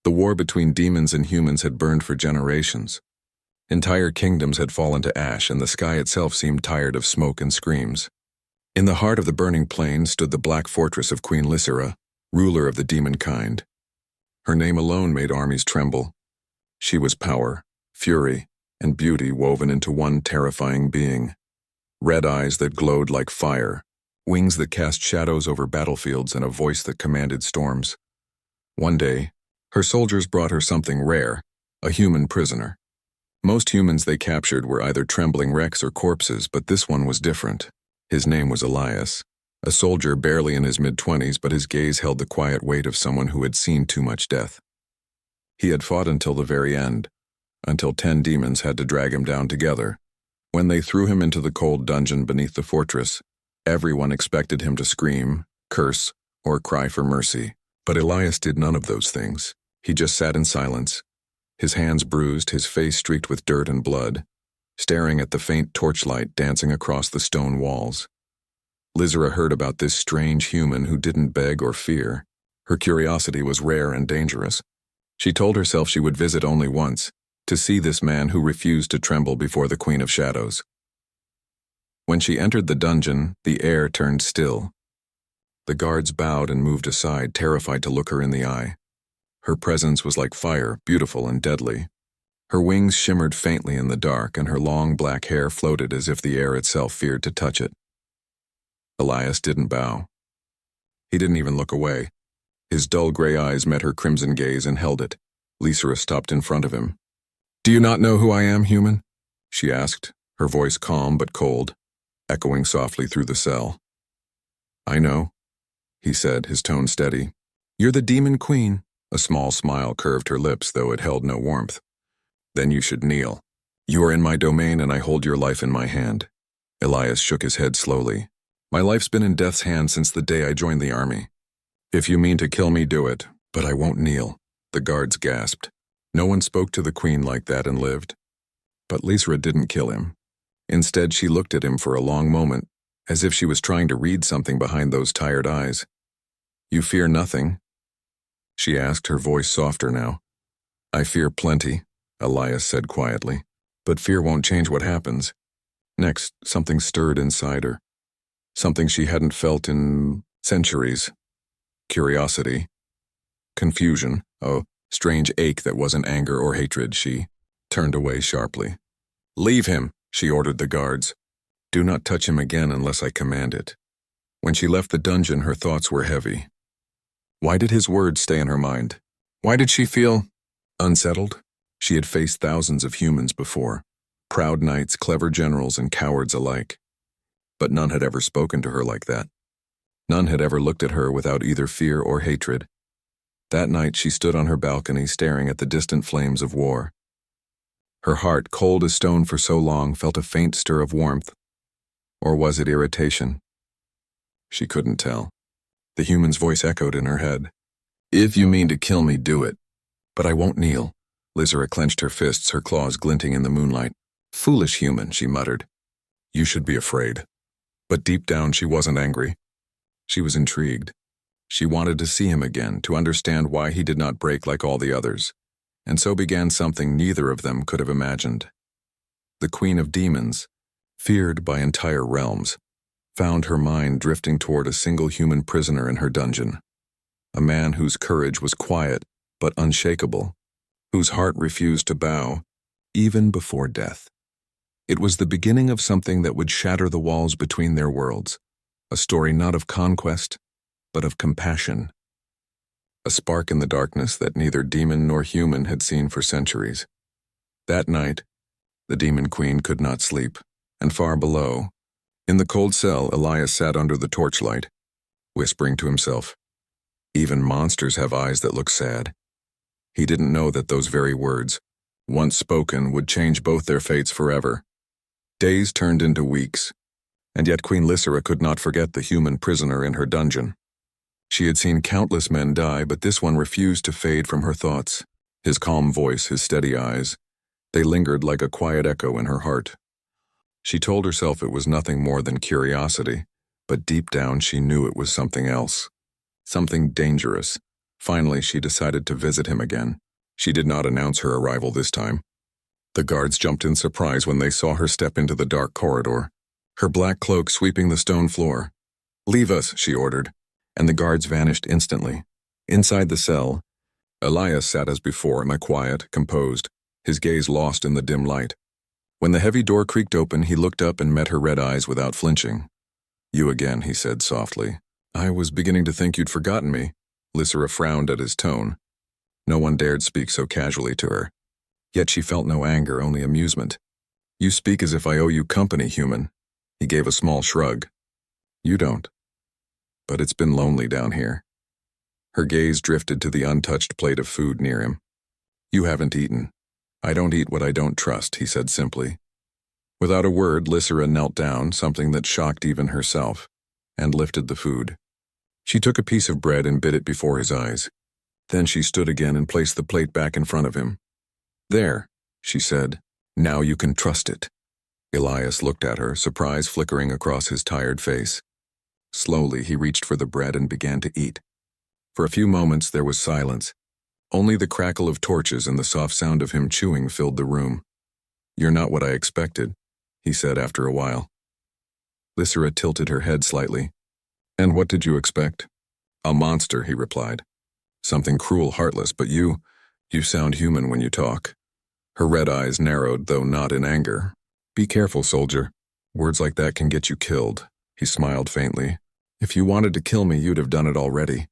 The war between demons and humans had burned for generations. Entire kingdoms had fallen to ash, and the sky itself seemed tired of smoke and screams. In the heart of the burning plain stood the black fortress of Queen Lysera, ruler of the demon kind. Her name alone made armies tremble. She was power, fury, and beauty woven into one terrifying being. Red eyes that glowed like fire, wings that cast shadows over battlefields, and a voice that commanded storms. One day, her soldiers brought her something rare, a human prisoner. Most humans they captured were either trembling wrecks or corpses, but this one was different. His name was Elias, a soldier barely in his mid-20s, but his gaze held the quiet weight of someone who had seen too much death. He had fought until the very end, until 10 demons had to drag him down together. When they threw him into the cold dungeon beneath the fortress, everyone expected him to scream, curse, or cry for mercy. But Elias did none of those things. He just sat in silence, his hands bruised, his face streaked with dirt and blood, staring at the faint torchlight dancing across the stone walls. Lysera heard about this strange human who didn't beg or fear. Her curiosity was rare and dangerous. She told herself she would visit only once, to see this man who refused to tremble before the Queen of Shadows. When she entered the dungeon, the air turned still. The guards bowed and moved aside, terrified to look her in the eye. Her presence was like fire, beautiful and deadly. Her wings shimmered faintly in the dark, and her long black hair floated as if the air itself feared to touch it. Elias didn't bow. He didn't even look away. His dull gray eyes met her crimson gaze and held it. Lysera stopped in front of him. "Do you not know who I am, human?" she asked, her voice calm but cold, echoing softly through the cell. "I know," he said, his tone steady. "You're the demon queen." A small smile curved her lips, though it held no warmth. "Then you should kneel. You are in my domain, and I hold your life in my hand." Elias shook his head slowly. "My life's been in death's hand since the day I joined the army. If you mean to kill me, do it, but I won't kneel." The guards gasped. No one spoke to the queen like that and lived. But Lysera didn't kill him. Instead, she looked at him for a long moment, as if she was trying to read something behind those tired eyes. "You fear nothing?" she asked, her voice softer now. "I fear plenty," Elias said quietly. "But fear won't change what happens." Next, something stirred inside her. Something she hadn't felt in centuries. Curiosity. Confusion. A strange ache that wasn't anger or hatred. She turned away sharply. "Leave him," she ordered the guards. "Do not touch him again unless I command it." When she left the dungeon, her thoughts were heavy. Why did his words stay in her mind? Why did she feel unsettled? She had faced thousands of humans before, proud knights, clever generals, and cowards alike. But none had ever spoken to her like that. None had ever looked at her without either fear or hatred. That night she stood on her balcony staring at the distant flames of war. Her heart, cold as stone for so long, felt a faint stir of warmth. Or was it irritation? She couldn't tell. The human's voice echoed in her head. "If you mean to kill me, do it. But I won't kneel." Lysera clenched her fists, her claws glinting in the moonlight. "Foolish human," she muttered. "You should be afraid." But deep down she wasn't angry. She was intrigued. She wanted to see him again, to understand why he did not break like all the others. And so began something neither of them could have imagined. The Queen of Demons, feared by entire realms, found her mind drifting toward a single human prisoner in her dungeon. A man whose courage was quiet but unshakable, whose heart refused to bow, even before death. It was the beginning of something that would shatter the walls between their worlds, a story not of conquest, but of compassion. A spark in the darkness that neither demon nor human had seen for centuries. That night, the demon queen could not sleep, and far below, in the cold cell, Elias sat under the torchlight, whispering to himself, "Even monsters have eyes that look sad." He didn't know that those very words, once spoken, would change both their fates forever. Days turned into weeks, and yet Queen Lysera could not forget the human prisoner in her dungeon. She had seen countless men die, but this one refused to fade from her thoughts. His calm voice, his steady eyes, they lingered like a quiet echo in her heart. She told herself it was nothing more than curiosity, but deep down she knew it was something else. Something dangerous, Finally, she decided to visit him again. She did not announce her arrival this time. The guards jumped in surprise when they saw her step into the dark corridor, her black cloak sweeping the stone floor. "Leave us," she ordered, and the guards vanished instantly. Inside the cell, Elias sat as before, quiet, composed, his gaze lost in the dim light. When the heavy door creaked open, he looked up and met her red eyes without flinching. "You again," he said softly. "I was beginning to think you'd forgotten me." Lysera frowned at his tone. No one dared speak so casually to her. Yet she felt no anger, only amusement. "You speak as if I owe you company, human." He gave a small shrug. "You don't. But it's been lonely down here." Her gaze drifted to the untouched plate of food near him. "You haven't eaten." "I don't eat what I don't trust," he said simply. Without a word, Lysera knelt down, something that shocked even herself, and lifted the food. She took a piece of bread and bit it before his eyes. Then she stood again and placed the plate back in front of him. "There," she said. "Now you can trust it." Elias looked at her, surprise flickering across his tired face. Slowly, he reached for the bread and began to eat. For a few moments, there was silence. Only the crackle of torches and the soft sound of him chewing filled the room. "You're not what I expected," he said after a while. Lysera tilted her head slightly. "And what did you expect?" "A monster," he replied. "Something cruel, heartless, but you sound human when you talk." Her red eyes narrowed, though not in anger. "Be careful, soldier. Words like that can get you killed." He smiled faintly. "If you wanted to kill me, you'd have done it already."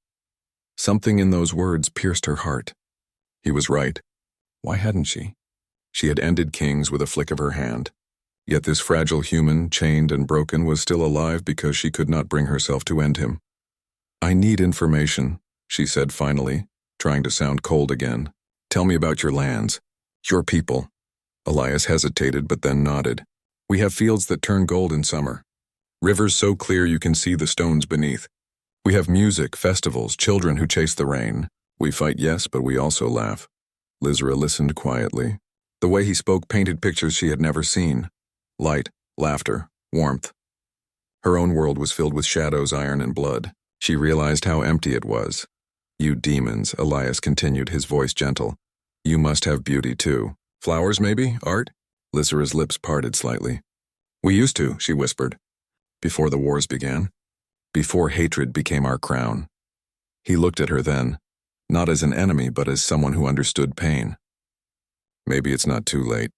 Something in those words pierced her heart. He was right. Why hadn't she? She had ended kings with a flick of her hand. Yet this fragile human, chained and broken, was still alive because she could not bring herself to end him. "I need information," she said finally, trying to sound cold again. "Tell me about your lands. Your people." Elias hesitated but then nodded. "We have fields that turn gold in summer. Rivers so clear you can see the stones beneath. We have music, festivals, children who chase the rain. We fight, yes, but we also laugh." Lysera listened quietly. The way he spoke painted pictures she had never seen. Light, laughter, warmth. Her own world was filled with shadows, iron, and blood. She realized how empty it was. "You demons," Elias continued, his voice gentle. "You must have beauty too. Flowers, maybe? Art?" Lysera's lips parted slightly. "We used to," she whispered. "Before the wars began. Before hatred became our crown." He looked at her then, not as an enemy but as someone who understood pain. "Maybe it's not too late."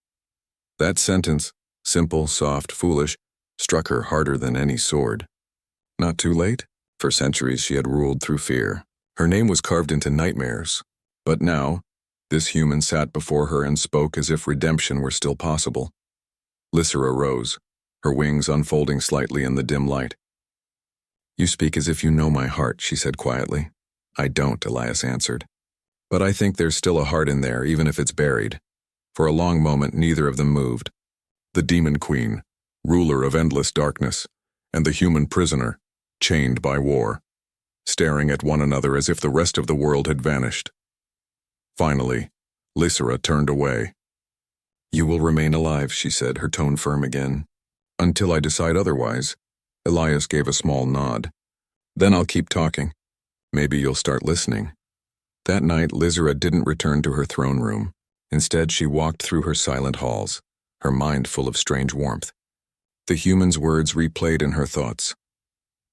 That sentence, simple, soft, foolish, struck her harder than any sword. Not too late? For centuries she had ruled through fear. Her name was carved into nightmares. But now, this human sat before her and spoke as if redemption were still possible. Lysera rose, her wings unfolding slightly in the dim light. "You speak as if you know my heart," she said quietly. "I don't," Elias answered. "But I think there's still a heart in there, even if it's buried." For a long moment, neither of them moved. The demon queen, ruler of endless darkness, and the human prisoner, chained by war, staring at one another as if the rest of the world had vanished. Finally, Lysera turned away. "You will remain alive," she said, her tone firm again. "Until I decide otherwise." Elias gave a small nod. "Then I'll keep talking. Maybe you'll start listening." That night, Lysera didn't return to her throne room. Instead, she walked through her silent halls, her mind full of strange warmth. The human's words replayed in her thoughts.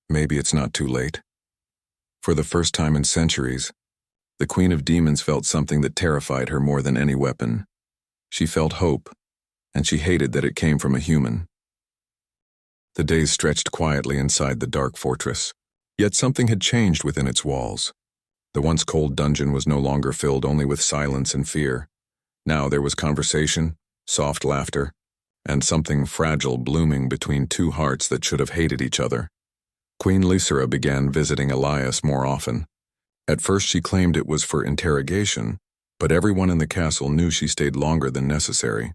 Maybe it's not too late. For the first time in centuries, the Queen of Demons felt something that terrified her more than any weapon. She felt hope, and she hated that it came from a human. The days stretched quietly inside the dark fortress, yet something had changed within its walls. The once cold dungeon was no longer filled only with silence and fear. Now there was conversation, soft laughter, and something fragile blooming between two hearts that should have hated each other. Queen Lysera began visiting Elias more often. At first she claimed it was for interrogation, but everyone in the castle knew she stayed longer than necessary.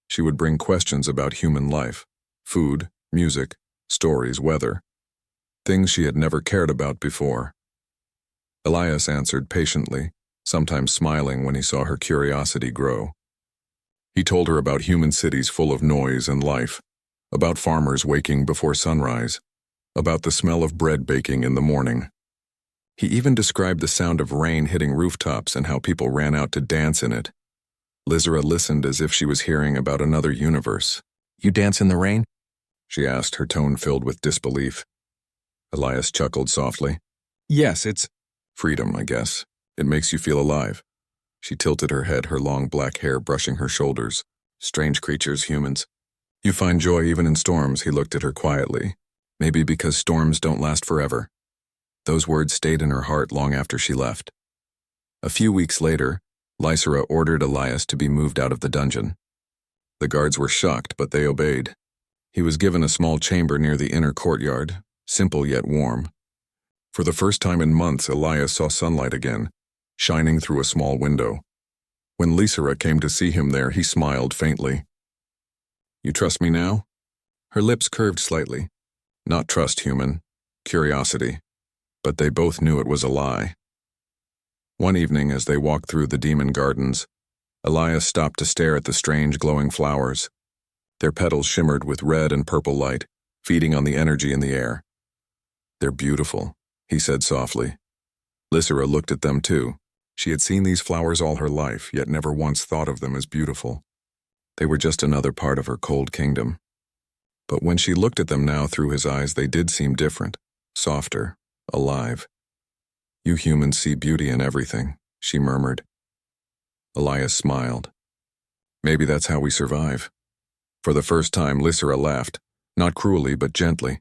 She would bring questions about human life, food, music, stories, weather, things she had never cared about before. Elias answered patiently, sometimes smiling when he saw her curiosity grow. He told her about human cities full of noise and life, about farmers waking before sunrise, about the smell of bread baking in the morning. He even described the sound of rain hitting rooftops and how people ran out to dance in it. Lizera listened as if she was hearing about another universe. "You dance in the rain?" she asked, her tone filled with disbelief. Elias chuckled softly. "Yes, it's freedom, I guess. It makes you feel alive." She tilted her head, her long black hair brushing her shoulders. "Strange creatures, humans. You find joy even in storms," he looked at her quietly. "Maybe because storms don't last forever." Those words stayed in her heart long after she left. A few weeks later, Lysera ordered Elias to be moved out of the dungeon. The guards were shocked, but they obeyed. He was given a small chamber near the inner courtyard, simple yet warm. For the first time in months, Elias saw sunlight again, shining through a small window. When Lysera came to see him there, he smiled faintly. "You trust me now?" Her lips curved slightly. Not trust, human. Curiosity. But they both knew it was a lie. One evening, as they walked through the demon gardens, Elias stopped to stare at the strange glowing flowers. Their petals shimmered with red and purple light, feeding on the energy in the air. "They're beautiful," he said softly. Lysera looked at them too. She had seen these flowers all her life, yet never once thought of them as beautiful. They were just another part of her cold kingdom. But when she looked at them now through his eyes, they did seem different, softer, alive. "You humans see beauty in everything," she murmured. Elias smiled. "Maybe that's how we survive." For the first time, Lysera laughed, not cruelly but gently.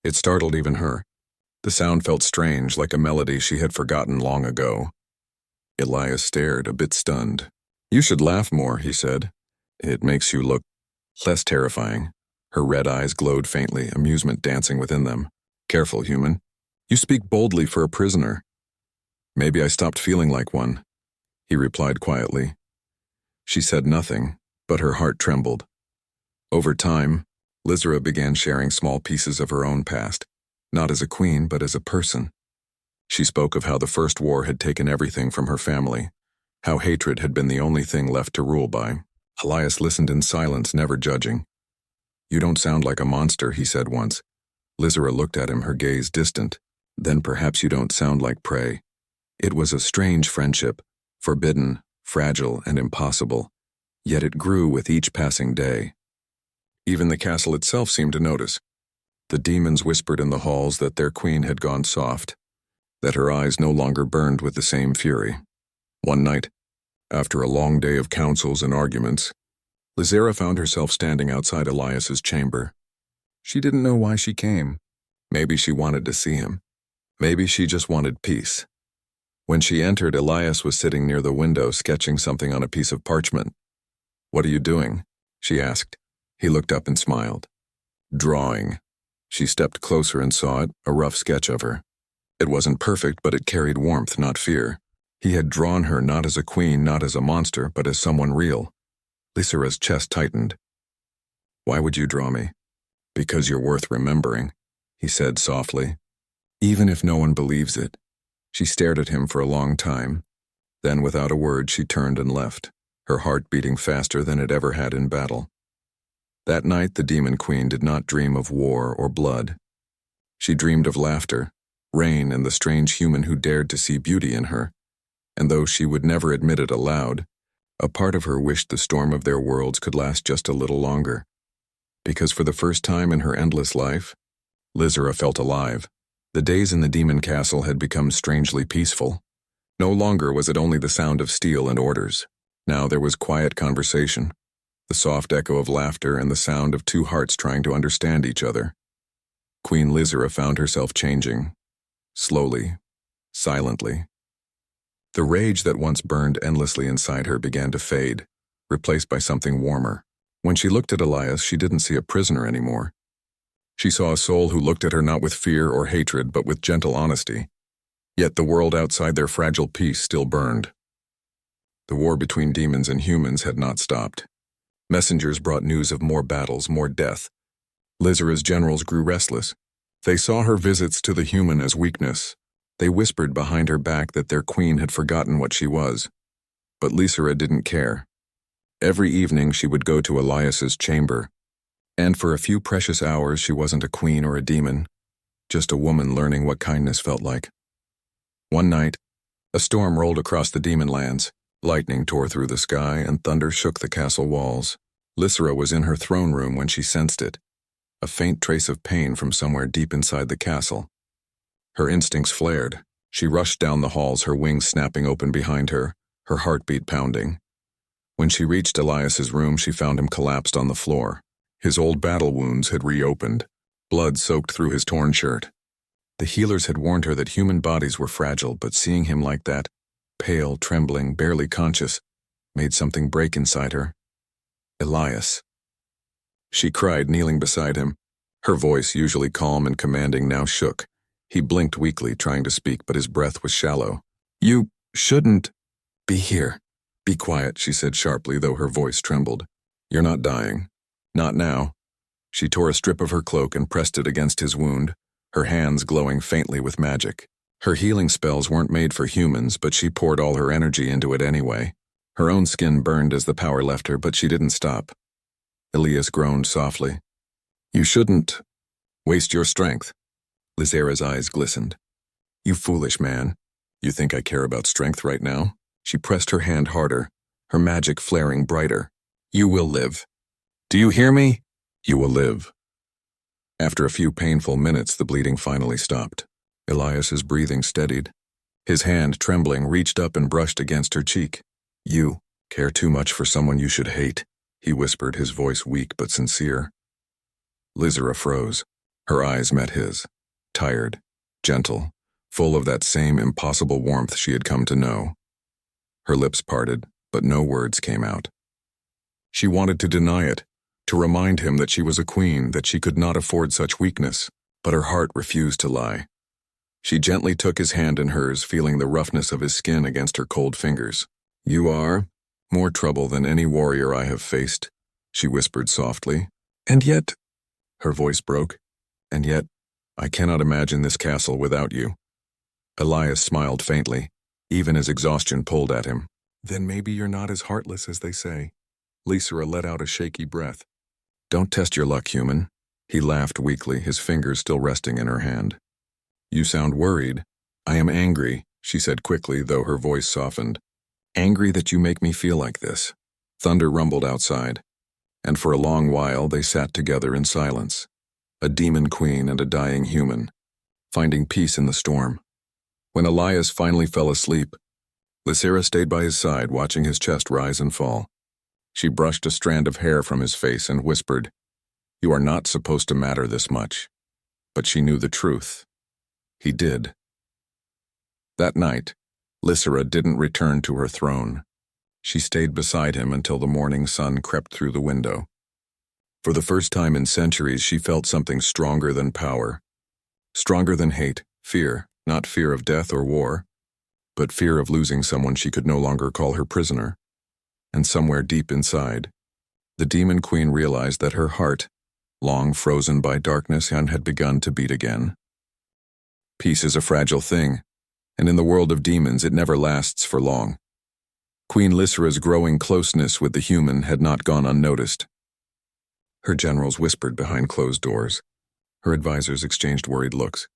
It startled even her. The sound felt strange, like a melody she had forgotten long ago. Elias stared, a bit stunned. "You should laugh more," he said. "It makes you look less terrifying." Her red eyes glowed faintly, amusement dancing within them. "Careful, human. You speak boldly for a prisoner." "Maybe I stopped feeling like one," he replied quietly. She said nothing, but her heart trembled. Over time, Lysera began sharing small pieces of her own past, not as a queen, but as a person. She spoke of how the First War had taken everything from her family, how hatred had been the only thing left to rule by. Elias listened in silence, never judging. "You don't sound like a monster," he said once. Lysera looked at him, her gaze distant. "Then perhaps you don't sound like prey." It was a strange friendship, forbidden, fragile, and impossible, yet it grew with each passing day. Even the castle itself seemed to notice. The demons whispered in the halls that their queen had gone soft, that her eyes no longer burned with the same fury. One night, after a long day of councils and arguments, Lysera found herself standing outside Elias's chamber. She didn't know why she came. Maybe she wanted to see him. Maybe she just wanted peace. When she entered, Elias was sitting near the window sketching something on a piece of parchment. "What are you doing?" she asked. He looked up and smiled. "Drawing." She stepped closer and saw it, a rough sketch of her. It wasn't perfect, but it carried warmth, not fear. He had drawn her not as a queen, not as a monster, but as someone real. Lysera's chest tightened. "Why would you draw me?" "Because you're worth remembering," he said softly. "Even if no one believes it." She stared at him for a long time. Then, without a word, she turned and left, her heart beating faster than it ever had in battle. That night, the Demon Queen did not dream of war or blood. She dreamed of laughter, rain, and the strange human who dared to see beauty in her. And though she would never admit it aloud, a part of her wished the storm of their worlds could last just a little longer. Because for the first time in her endless life, Lysera felt alive. The days in the demon castle had become strangely peaceful. No longer was it only the sound of steel and orders. Now there was quiet conversation, the soft echo of laughter and the sound of two hearts trying to understand each other. Queen Lysera found herself changing, slowly, silently. The rage that once burned endlessly inside her began to fade, replaced by something warmer. When she looked at Elias, she didn't see a prisoner anymore. She saw a soul who looked at her not with fear or hatred, but with gentle honesty. Yet the world outside their fragile peace still burned. The war between demons and humans had not stopped. Messengers brought news of more battles, more death. Lysera's generals grew restless. They saw her visits to the human as weakness. They whispered behind her back that their queen had forgotten what she was. But Lysera didn't care. Every evening she would go to Elias's chamber. And for a few precious hours she wasn't a queen or a demon, just a woman learning what kindness felt like. One night, a storm rolled across the demon lands. Lightning tore through the sky and thunder shook the castle walls. Lysera was in her throne room when she sensed it, a faint trace of pain from somewhere deep inside the castle. Her instincts flared. She rushed down the halls, her wings snapping open behind her, her heartbeat pounding. When she reached Elias's room, she found him collapsed on the floor. His old battle wounds had reopened, blood soaked through his torn shirt. The healers had warned her that human bodies were fragile, but seeing him like that, pale, trembling, barely conscious, made something break inside her. Elias. She cried, kneeling beside him. Her voice, usually calm and commanding, now shook. He blinked weakly, trying to speak, but his breath was shallow. "You shouldn't be here." "Be quiet," she said sharply, though her voice trembled. "You're not dying. Not now." She tore a strip of her cloak and pressed it against his wound, her hands glowing faintly with magic. Her healing spells weren't made for humans, but she poured all her energy into it anyway. Her own skin burned as the power left her, but she didn't stop. Elias groaned softly. "You shouldn't waste your strength." Lysera's eyes glistened. "You foolish man. You think I care about strength right now?" She pressed her hand harder, her magic flaring brighter. "You will live. Do you hear me? You will live." After a few painful minutes, the bleeding finally stopped. Elias's breathing steadied. His hand, trembling, reached up and brushed against her cheek. "You care too much for someone you should hate," he whispered, his voice weak but sincere. Lysera froze. Her eyes met his, tired, gentle, full of that same impossible warmth she had come to know. Her lips parted, but no words came out. She wanted to deny it, to remind him that she was a queen, that she could not afford such weakness, but her heart refused to lie. She gently took his hand in hers, feeling the roughness of his skin against her cold fingers. "You are more trouble than any warrior I have faced," she whispered softly. "And yet," her voice broke, "and yet, I cannot imagine this castle without you." Elias smiled faintly, even as exhaustion pulled at him. "Then maybe you're not as heartless as they say." Lysera let out a shaky breath. "Don't test your luck, human." He laughed weakly, his fingers still resting in her hand. "You sound worried." "I am angry," she said quickly, though her voice softened. "Angry that you make me feel like this." Thunder rumbled outside, and for a long while they sat together in silence, a demon queen and a dying human, finding peace in the storm. When Elias finally fell asleep, Lysera stayed by his side, watching his chest rise and fall. She brushed a strand of hair from his face and whispered, "You are not supposed to matter this much." But she knew the truth. He did. That night, Lysera didn't return to her throne. She stayed beside him until the morning sun crept through the window. For the first time in centuries, she felt something stronger than power, stronger than hate, fear, not fear of death or war, but fear of losing someone she could no longer call her prisoner. And somewhere deep inside, the demon queen realized that her heart, long frozen by darkness, had begun to beat again. Peace is a fragile thing, and in the world of demons it never lasts for long. Queen Lysera's growing closeness with the human had not gone unnoticed. Her generals whispered behind closed doors. Her advisors exchanged worried looks.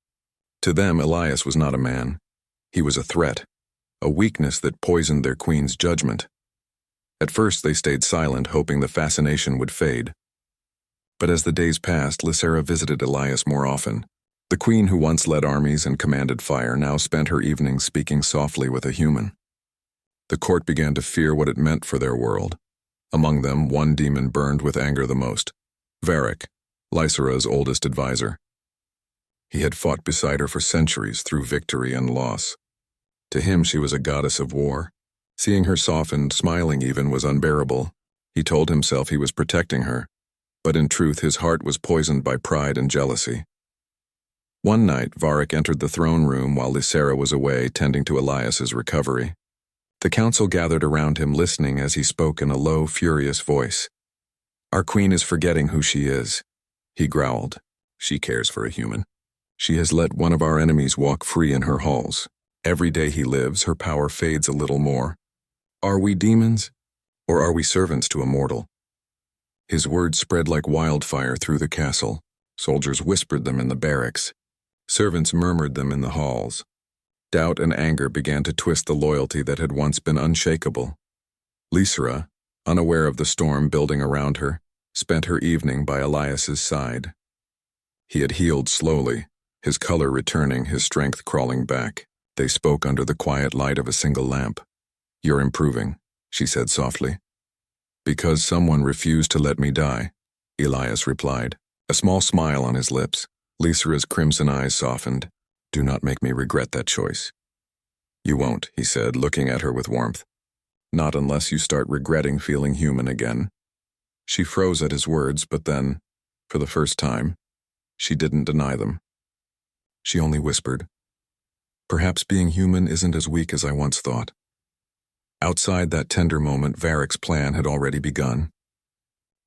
To them, Elias was not a man. He was a threat, a weakness that poisoned their queen's judgment. At first they stayed silent, hoping the fascination would fade. But as the days passed, Lysera visited Elias more often. The queen who once led armies and commanded fire now spent her evenings speaking softly with a human. The court began to fear what it meant for their world. Among them, one demon burned with anger the most, Varric, Lysera's oldest advisor. He had fought beside her for centuries through victory and loss. To him she was a goddess of war. Seeing her softened, smiling even, was unbearable. He told himself he was protecting her, but in truth his heart was poisoned by pride and jealousy. One night, Varric entered the throne room while Lysera was away tending to Elias's recovery. The council gathered around him, listening as he spoke in a low, furious voice. "Our queen is forgetting who she is," he growled. "She cares for a human. She has let one of our enemies walk free in her halls. Every day he lives, her power fades a little more. Are we demons, or are we servants to a mortal?" His words spread like wildfire through the castle. Soldiers whispered them in the barracks. Servants murmured them in the halls. Doubt and anger began to twist the loyalty that had once been unshakable. Lysera, unaware of the storm building around her, spent her evening by Elias's side. He had healed slowly, his color returning, his strength crawling back. They spoke under the quiet light of a single lamp. "You're improving," she said softly. "Because someone refused to let me die," Elias replied, a small smile on his lips. Lysera's crimson eyes softened. "Do not make me regret that choice." "You won't," he said, looking at her with warmth. "Not unless you start regretting feeling human again." She froze at his words, but then, for the first time, she didn't deny them. She only whispered, "Perhaps being human isn't as weak as I once thought." Outside that tender moment, Varric's plan had already begun.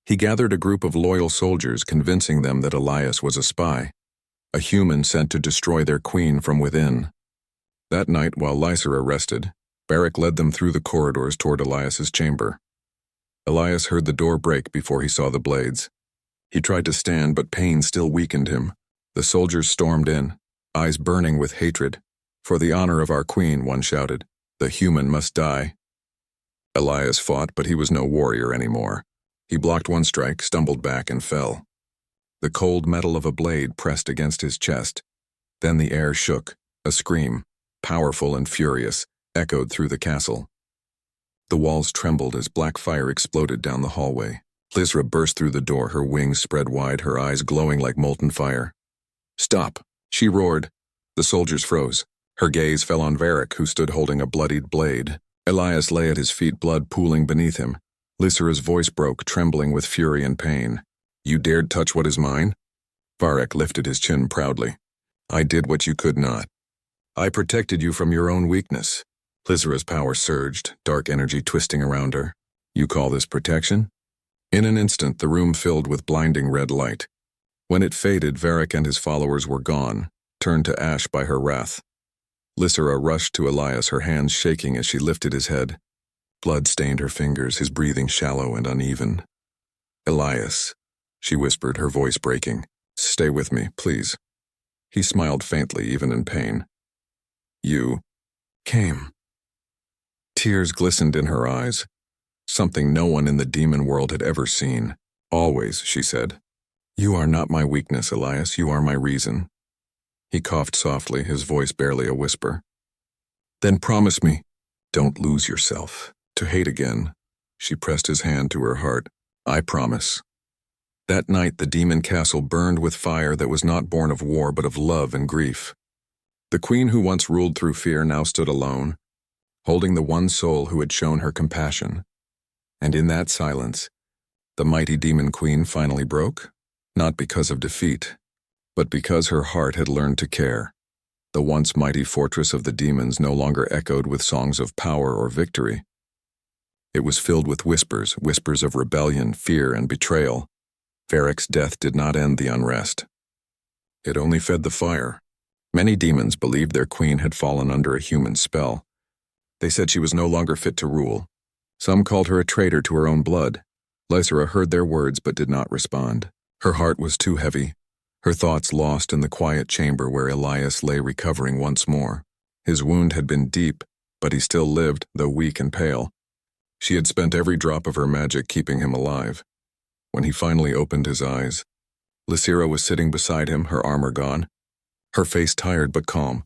He gathered a group of loyal soldiers, convincing them that Elias was a spy, a human sent to destroy their queen from within. That night, while Lysera rested, Varric led them through the corridors toward Elias's chamber. Elias heard the door break before he saw the blades. He tried to stand, but pain still weakened him. The soldiers stormed in, eyes burning with hatred. "For the honor of our queen," one shouted, "the human must die." Elias fought, but he was no warrior anymore. He blocked one strike, stumbled back, and fell. The cold metal of a blade pressed against his chest. Then the air shook. A scream, powerful and furious, echoed through the castle. The walls trembled as black fire exploded down the hallway. Lysera burst through the door, her wings spread wide, her eyes glowing like molten fire. "Stop!" she roared. The soldiers froze. Her gaze fell on Varric, who stood holding a bloodied blade. Elias lay at his feet, blood pooling beneath him. Lysera's voice broke, trembling with fury and pain. "You dared touch what is mine?" Varric lifted his chin proudly. "I did what you could not. I protected you from your own weakness." Lysera's power surged, dark energy twisting around her. "You call this protection?" In an instant, the room filled with blinding red light. When it faded, Varric and his followers were gone, turned to ash by her wrath. Lysera rushed to Elias, her hands shaking as she lifted his head. Blood stained her fingers, his breathing shallow and uneven. "Elias," she whispered, her voice breaking. "Stay with me, please." He smiled faintly, even in pain. "You came." Tears glistened in her eyes, something no one in the demon world had ever seen. "Always," she said. "You are not my weakness, Elias, you are my reason." He coughed softly, his voice barely a whisper. "Then promise me, don't lose yourself, to hate again." She pressed his hand to her heart. "I promise." That night, the demon castle burned with fire that was not born of war but of love and grief. The queen who once ruled through fear now stood alone, holding the one soul who had shown her compassion. And in that silence, the mighty demon queen finally broke, not because of defeat, but because her heart had learned to care. The once mighty fortress of the demons no longer echoed with songs of power or victory. It was filled with whispers, whispers of rebellion, fear, and betrayal. Varric's death did not end the unrest. It only fed the fire. Many demons believed their queen had fallen under a human spell. They said she was no longer fit to rule. Some called her a traitor to her own blood. Lysera heard their words but did not respond. Her heart was too heavy, her thoughts lost in the quiet chamber where Elias lay recovering once more. His wound had been deep, but he still lived, though weak and pale. She had spent every drop of her magic keeping him alive. When he finally opened his eyes, Lysera was sitting beside him, her armor gone, her face tired but calm.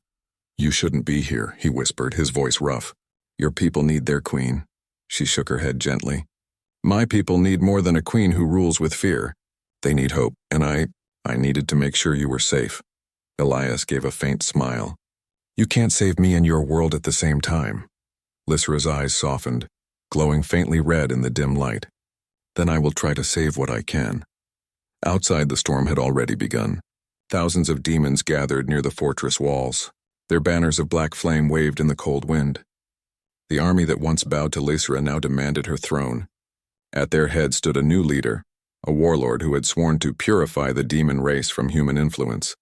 "You shouldn't be here," he whispered, his voice rough. "Your people need their queen." She shook her head gently. "My people need more than a queen who rules with fear. They need hope, and I needed to make sure you were safe." Elias gave a faint smile. "You can't save me and your world at the same time." Lysera's eyes softened, glowing faintly red in the dim light. "Then I will try to save what I can." Outside, the storm had already begun. Thousands of demons gathered near the fortress walls. Their banners of black flame waved in the cold wind. The army that once bowed to Lysera now demanded her throne. At their head stood a new leader, a warlord who had sworn to purify the demon race from human influence.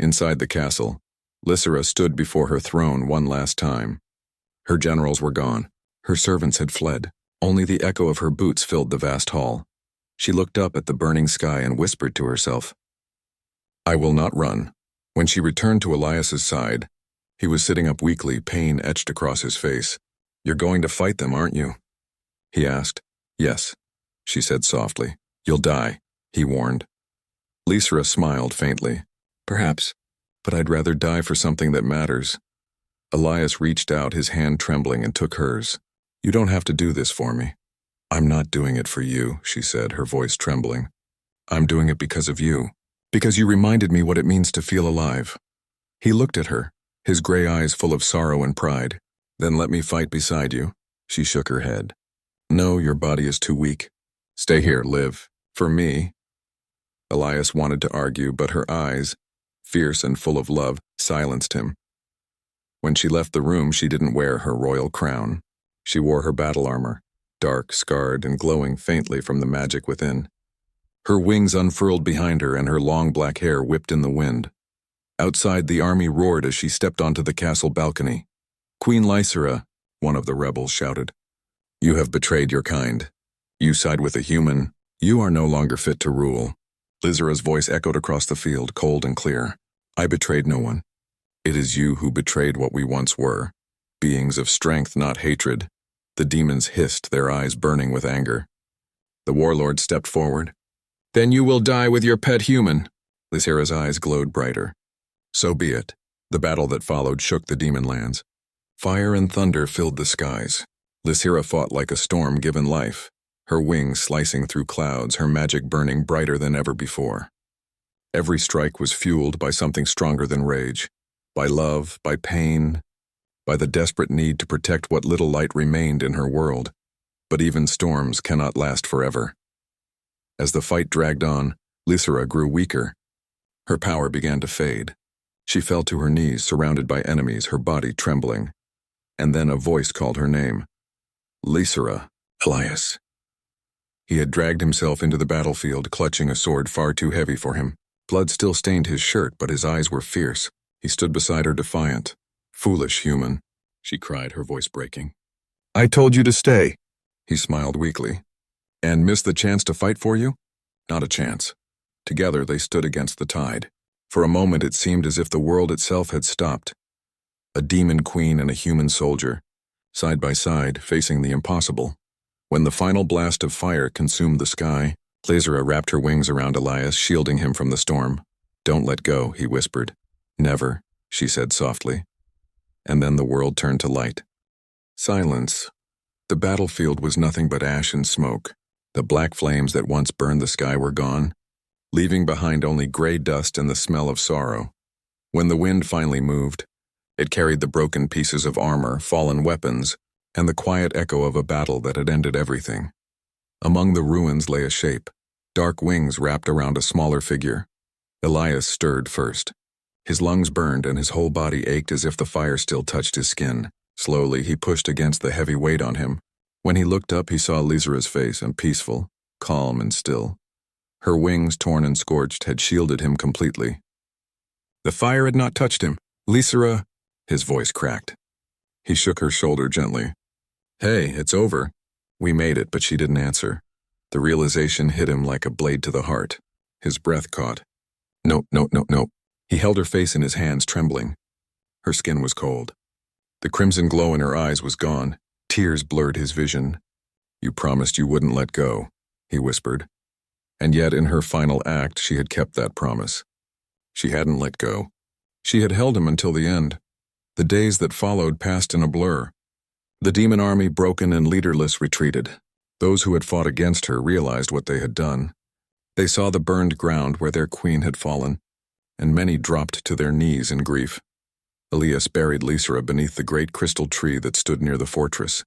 Inside the castle, Lysera stood before her throne one last time. Her generals were gone. Her servants had fled. Only the echo of her boots filled the vast hall. She looked up at the burning sky and whispered to herself, "I will not run." When she returned to Elias's side, He was sitting up weakly, pain etched across his face. "You're going to fight them, aren't you?" he asked. "Yes," she said softly. "You'll die," he warned. Lysra smiled faintly. "Perhaps, but I'd rather die for something that matters." Elias reached out, his hand trembling, and took hers. "You don't have to do this for me." "I'm not doing it for you," she said, her voice trembling. "I'm doing it because of you. Because you reminded me what it means to feel alive." He looked at her, his gray eyes full of sorrow and pride. "Then let me fight beside you." She shook her head. "No, your body is too weak. Stay here, live. For me." Elias wanted to argue, but her eyes, fierce and full of love, silenced him. When she left the room, she didn't wear her royal crown. She wore her battle armor, dark, scarred, and glowing faintly from the magic within. Her wings unfurled behind her, and her long black hair whipped in the wind. Outside, the army roared as she stepped onto the castle balcony. "Queen Lysra," one of the rebels shouted, "you have betrayed your kind. You side with a human. You are no longer fit to rule." Lysra's voice echoed across the field, cold and clear. "I betrayed no one. It is you who betrayed what we once were. Beings of strength, not hatred." The demons hissed, their eyes burning with anger. The warlord stepped forward. "Then you will die with your pet human." Lysra's eyes glowed brighter. So be it. The battle that followed shook the demon lands. Fire and thunder filled the skies. Lysra fought like a storm given life, her wings slicing through clouds, her magic burning brighter than ever before. Every strike was fueled by something stronger than rage, by love, by pain, by the desperate need to protect what little light remained in her world. But even storms cannot last forever. As the fight dragged on, Lysra grew weaker. Her power began to fade. She fell to her knees, surrounded by enemies, her body trembling. And then a voice called her name. "Lysra, Elias." He had dragged himself into the battlefield, clutching a sword far too heavy for him. Blood still stained his shirt, but his eyes were fierce. He stood beside her defiant. "Foolish human," she cried, her voice breaking. "I told you to stay." He smiled weakly. "And miss the chance to fight for you?" Not a chance. Together they stood against the tide. For a moment it seemed as if the world itself had stopped. A demon queen and a human soldier, side by side, facing the impossible. When the final blast of fire consumed the sky, Lysra wrapped her wings around Elias, shielding him from the storm. "Don't let go," he whispered. "Never," she said softly. And then the world turned to light. Silence. The battlefield was nothing but ash and smoke. The black flames that once burned the sky were gone, leaving behind only gray dust and the smell of sorrow. When the wind finally moved, it carried the broken pieces of armor, fallen weapons, and the quiet echo of a battle that had ended everything. Among the ruins lay a shape, dark wings wrapped around a smaller figure. Elias stirred first. His lungs burned and his whole body ached as if the fire still touched his skin. Slowly, he pushed against the heavy weight on him. When he looked up, he saw Lysra's face, and peaceful, calm and still. Her wings, torn and scorched, had shielded him completely. The fire had not touched him. "Lysra," his voice cracked. He shook her shoulder gently. "Hey, it's over." "We made it," but she didn't answer. The realization hit him like a blade to the heart. His breath caught. "No, no, no, no." He held her face in his hands, trembling. Her skin was cold. The crimson glow in her eyes was gone. Tears blurred his vision. "You promised you wouldn't let go," he whispered. And yet in her final act, she had kept that promise. She hadn't let go. She had held him until the end. The days that followed passed in a blur. The demon army, broken and leaderless, retreated. Those who had fought against her realized what they had done. They saw the burned ground where their queen had fallen, and many dropped to their knees in grief. Elias buried Lysra beneath the great crystal tree that stood near the fortress,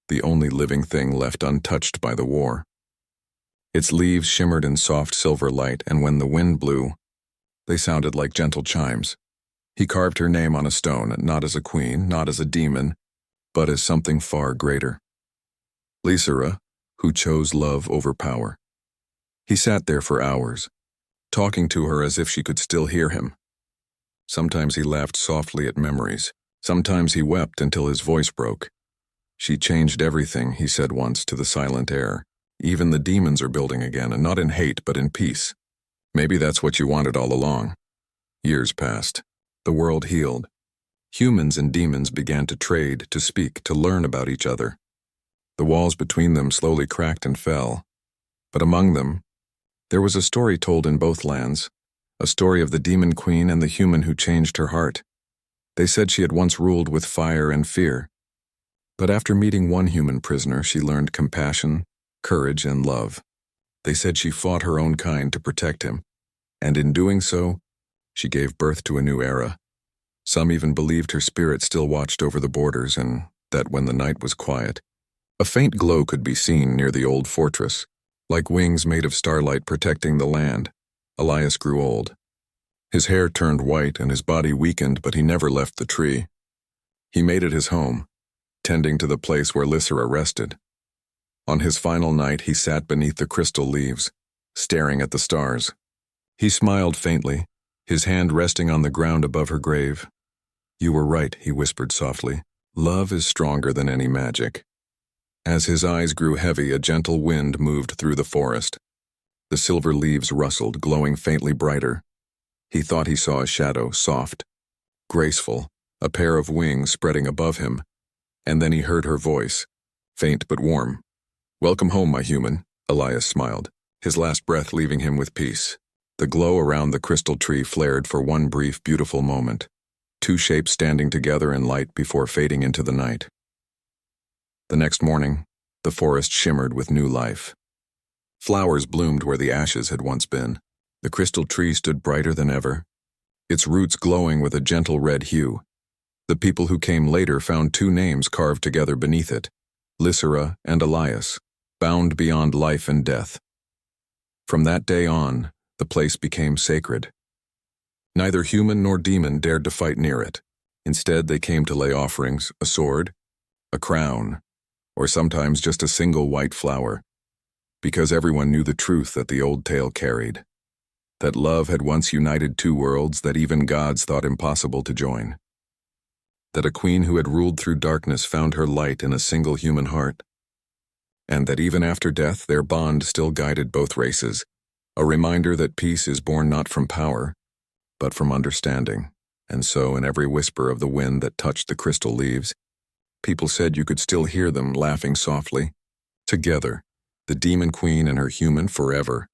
the only living thing left untouched by the war. Its leaves shimmered in soft silver light, and when the wind blew, they sounded like gentle chimes. He carved her name on a stone, not as a queen, not as a demon, but as something far greater. Lysra, who chose love over power. He sat there for hours, talking to her as if she could still hear him. Sometimes he laughed softly at memories. Sometimes he wept until his voice broke. "She changed everything," he said once to the silent air. "Even the demons are building again, and not in hate, but in peace. Maybe that's what you wanted all along." Years passed. The world healed. Humans and demons began to trade, to speak, to learn about each other. The walls between them slowly cracked and fell. But among them, there was a story told in both lands, a story of the demon queen and the human who changed her heart. They said she had once ruled with fire and fear. But after meeting one human prisoner, she learned compassion, courage, and love. They said she fought her own kind to protect him, and in doing so, she gave birth to a new era. Some even believed her spirit still watched over the borders and that when the night was quiet, a faint glow could be seen near the old fortress, like wings made of starlight protecting the land. Elias grew old. His hair turned white and his body weakened, but he never left the tree. He made it his home, tending to the place where Lysera rested. On his final night, he sat beneath the crystal leaves, staring at the stars. He smiled faintly, his hand resting on the ground above her grave. "You were right," he whispered softly. "Love is stronger than any magic." As his eyes grew heavy, a gentle wind moved through the forest. The silver leaves rustled, glowing faintly brighter. He thought he saw a shadow, soft, graceful, a pair of wings spreading above him, and then he heard her voice, faint but warm. "Welcome home, my human," Elias smiled, his last breath leaving him with peace. The glow around the crystal tree flared for one brief, beautiful moment, two shapes standing together in light before fading into the night. The next morning, the forest shimmered with new life. Flowers bloomed where the ashes had once been. The crystal tree stood brighter than ever, its roots glowing with a gentle red hue. The people who came later found two names carved together beneath it, Lysera and Elias, bound beyond life and death. From that day on, the place became sacred. Neither human nor demon dared to fight near it. Instead, they came to lay offerings, a sword, a crown, or sometimes just a single white flower, because everyone knew the truth that the old tale carried, that love had once united two worlds that even gods thought impossible to join, that a queen who had ruled through darkness found her light in a single human heart, and that even after death their bond still guided both races, a reminder that peace is born not from power, but from understanding. And so, in every whisper of the wind that touched the crystal leaves, people said you could still hear them laughing softly. Together, the demon queen and her human forever,